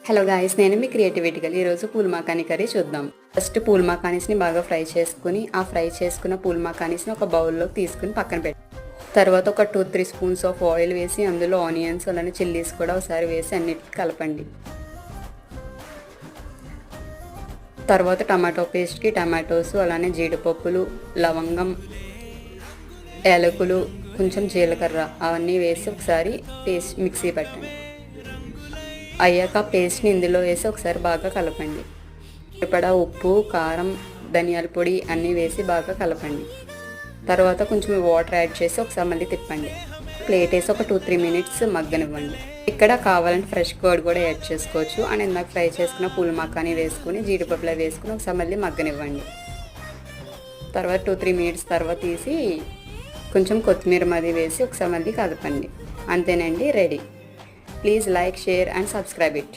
Hello guys, నేను మీ creativity గల్. ఈరోజు పూల్ మఖానీ కర్రీ చూద్దాం. ఫస్ట్ పూల్ మఖానీస్ని బాగా ఫ్రై చేసుకుని ఆ ఫ్రై చేసుకున్న పూల్ మఖానీస్ని ఒక బౌల్లోకి తీసుకుని పక్కన పెట్టి తర్వాత ఒక 2-3 స్పూన్స్ ఆఫ్ ఆయిల్ వేసి అందులో ఆనియన్స్ అలానే చిల్లీస్ కూడా ఒకసారి వేసి అన్నిటికీ కలపండి. తర్వాత టమాటో పేస్ట్కి టమాటోస్ అలానే జీడిపప్పులు, లవంగం, యాలకులు, కొంచెం జీలకర్ర అవన్నీ వేసి ఒకసారి పేస్ట్ మిక్సీ పెట్టండి. అయ్యాక పేస్ట్ని ఇందులో వేసి ఒకసారి బాగా కలపండి. సరిపడా ఉప్పు, కారం, ధనియాల పొడి అన్నీ వేసి బాగా కలపండి. తర్వాత కొంచెం వాటర్ యాడ్ చేసి ఒకసారి మళ్ళీ తిప్పండి. ప్లేట్ వేసి ఒక 2-3 మినిట్స్ మగ్గనివ్వండి. ఇక్కడ కావాలంటే ఫ్రెష్ కర్డ్ కూడా యాడ్ చేసుకోవచ్చు. అండ్ ఇందాక ఫ్రై చేసుకున్న పూల్ మఖానీ వేసుకుని జీడిపప్పులో వేసుకుని ఒకసారి మళ్ళీ మగ్గనివ్వండి. తర్వాత 2-3 మినిట్స్ తర్వాత తీసి కొంచెం కొత్తిమీర మది వేసి ఒకసారి మళ్ళీ కలపండి. అంతేనండి, ready. Please like, share and subscribe it.